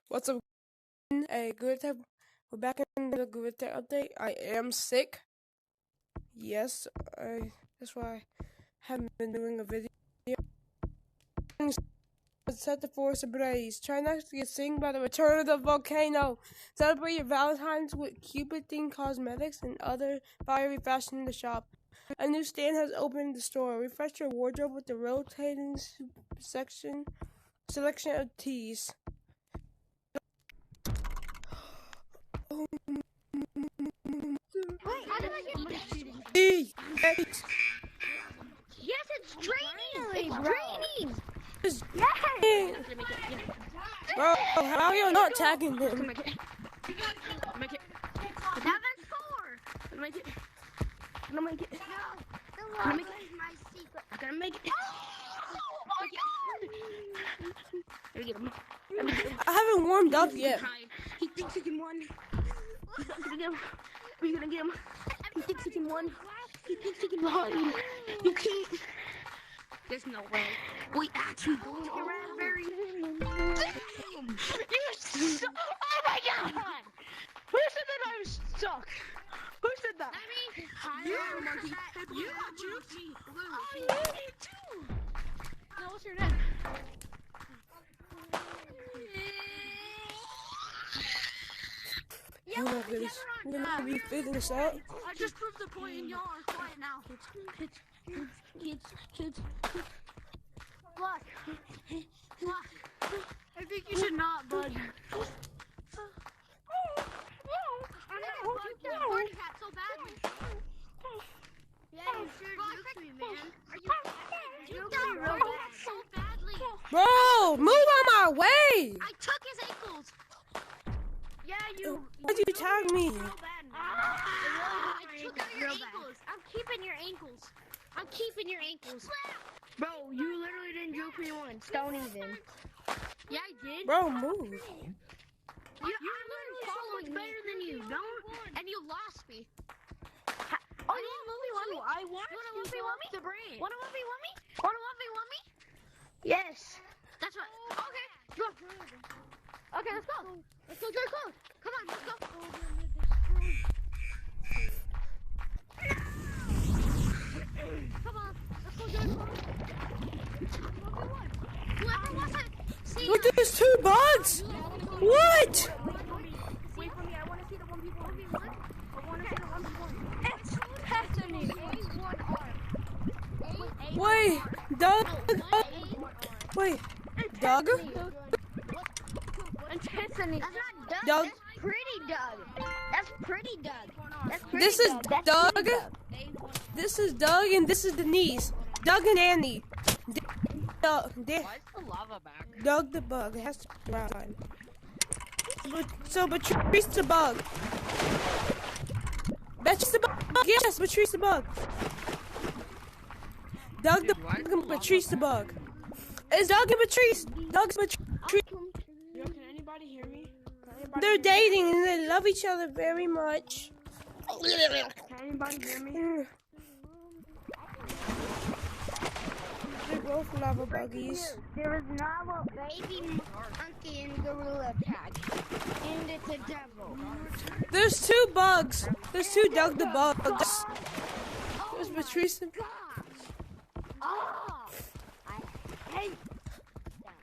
What's up? A good tech. We're back in the good tech update. I am sick. Yes, that's why I haven't been doing a video. Set the forest ablaze. Try not to get stung by the return of the volcano. Celebrate your Valentine's with Cupid-themed cosmetics and other fiery fashion in the shop. A new stand has opened in the store. Refresh your wardrobe with the rotating selection of teas. Wait, how did I get Yes, it's draining! It's draining! Yes! Bro, how are you not tagging him? Make it. That man's four! I'm gonna make it. I'm gonna make it. I'm gonna make it. I'm gonna make it. Oh my god! Let me get him. I haven't warmed up yet. He thinks he can win. I'm gonna get him. We're gonna get him. He thinks he can win. He thinks he can hide. You can't. There's no way. We actually going around very. Damn! You're so. Oh my god! Who said that I was stuck? Who said that? You, monkey. You got juice. Oh, you did too. No, what's your name? Oh my goodness. I'm gonna be figuring this out. I just proved the point and y'all are quiet now. Kids. Look. I think you should not budge. I never bugged that party hat so badly. Yeah, you sure juked me, man. You juked me real bad. So badly. Bro, move on my way! I took his ankles. Yeah, you. Why'd you tag me? Real bad, man. I took out your ankles. I'm keeping your ankles. Bro, you literally didn't juke me once. Don't even. Yeah, I did. Bro, move. I'm literally following better than you. Don't. And you lost me. Oh, you want me? I want to 1v1 the brand. Want to 1v1 me? Want to 1v1 me? Yes. That's what. Okay. Go. Okay, let's go. Let's go. Come on, let's go. Come on, let's go, Joe. 1v1. Whoever wants to see. Look, there's two bugs! What? Wait for me, I want to see the 1v1. I want to see the 1v1. It's happening. Wait, Doug? Wait, Doug? That's not Doug. Doug? That's pretty Doug. This is Doug. This is Doug, and this is Denise. Doug and Andy. Why is the lava back? Doug the bug. It has to be around time. So Patrice the bug. Patrice the bug. Yes, Patrice the bug. Doug the bug and Patrice the bug. It's Doug and Patrice. Doug's Patrice. Yo, can anybody hear me? They're dating and they love each other very much. Can anybody hear me? They're both lava buggies. There is now a baby monkey and gorilla tag. And it's a devil. There's two bugs. There's two Doug the bugs. There's Patrice and... Oh, I hate them.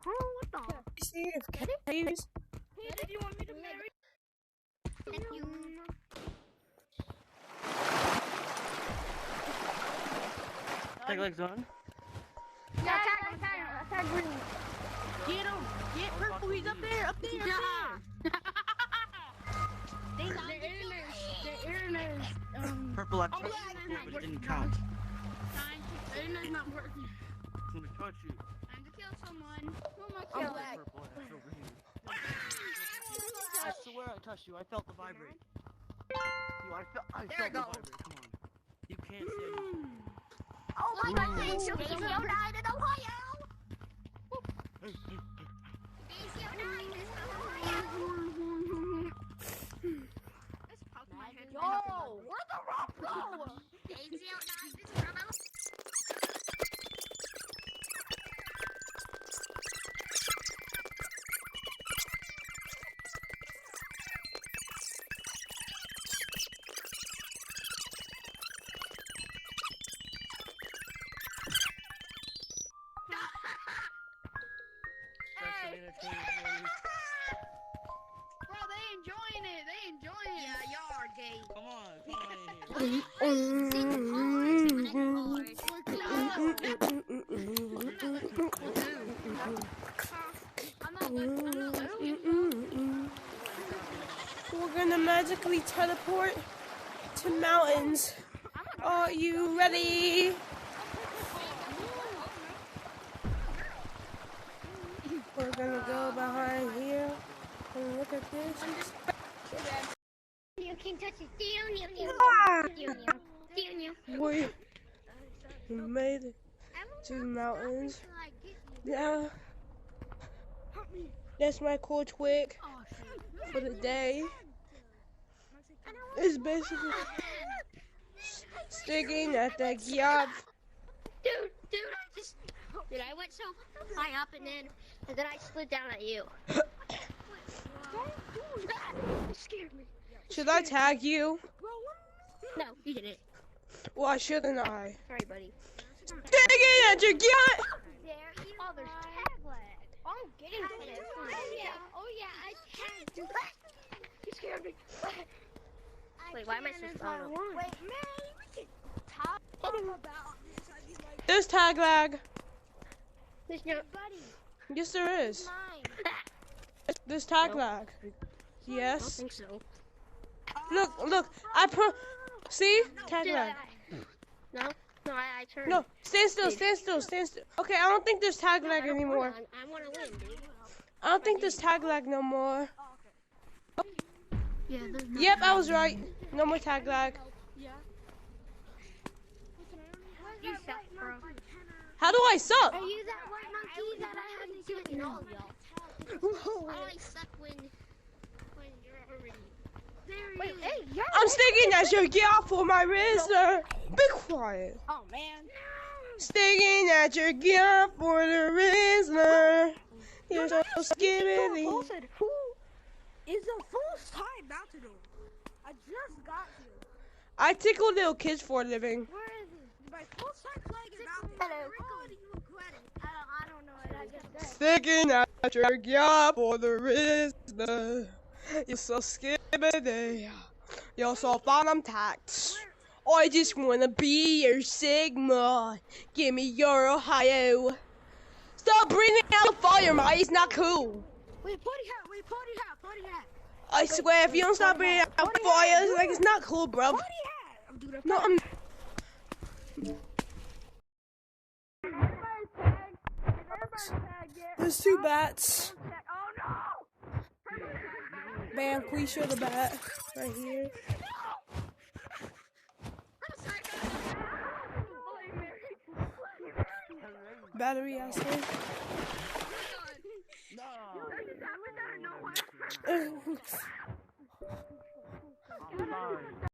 Oh, what the? See if caves. Hey, did you want me to marry? Thank you. Tag legs on. Yeah, tag green. Get him. Get purple. He's up there. Up there. The internet's, Purple I touched you, but it didn't count. the internet's not working. I'm gonna touch you. Time to kill someone. Who am I I'm killing? purple. It's over here. I swear I touched you. I felt the vibrate. I felt the vibrate. Come on. You can't see anything. Oh my god, Daisy died in Ohio! Daisy died in Ohio! Yo, where'd the rock go? Daisy died in Ohio! We're gonna magically teleport to mountains. Are you ready? We're gonna go behind here and look at this. You can touch it. We made it to the mountains. Yeah, that's my cool twig for the day. It's basically sticking at the gap. Dude, I went so high up and then I slid down at you. Don't do that. It scared me. Should I tag you? No, you didn't. Why shouldn't I? Sorry, buddy. Sticking at your gap. Oh, there's tag lag. Oh, I'm getting to this. Oh yeah, I tagged you. You scared me. Wait, why am I so strong? Wait, man, we can talk about this. There's tag lag. There's no buddy. Yes, there is. Mine. There's tag lag. I don't Yes. think so. Look. See? Tag lag. No, I turned. No, stand still. Okay, I don't think there's tag lag anymore. I want to win, dude. I don't think there's tag lag no more. Yeah, there's no Yep, I was right. No more tag lag. You suck, bro. How do I suck? Are you that white monkey that I haven't given all y'all? I suck when you're already there. Wait, hey, yo! I'm sticking at your gap for my razor. Be quiet. Oh man. Sticking at your gap for the razor. You're so skibbity. Who is a full-time mountain? I just got you. I tickle little kids for a living. Where is it? My full-time flag is mountain. Hello. I don't know it. I just said. Sticking at your gap for the razor. You're so skibbity. You're so bottom tax. I just wanna be your Sigma. Give me your Ohio. Stop breathing out the fire, mate. It's not cool. Wait, potty hat. I swear, if you don't stop breathing out the fire, like it's not cool, bro. Potty hat. I'm doing a No, I'm. There's two bats. Oh no! Bam, please show the bat right here. Battery acid. No. I'm sorry.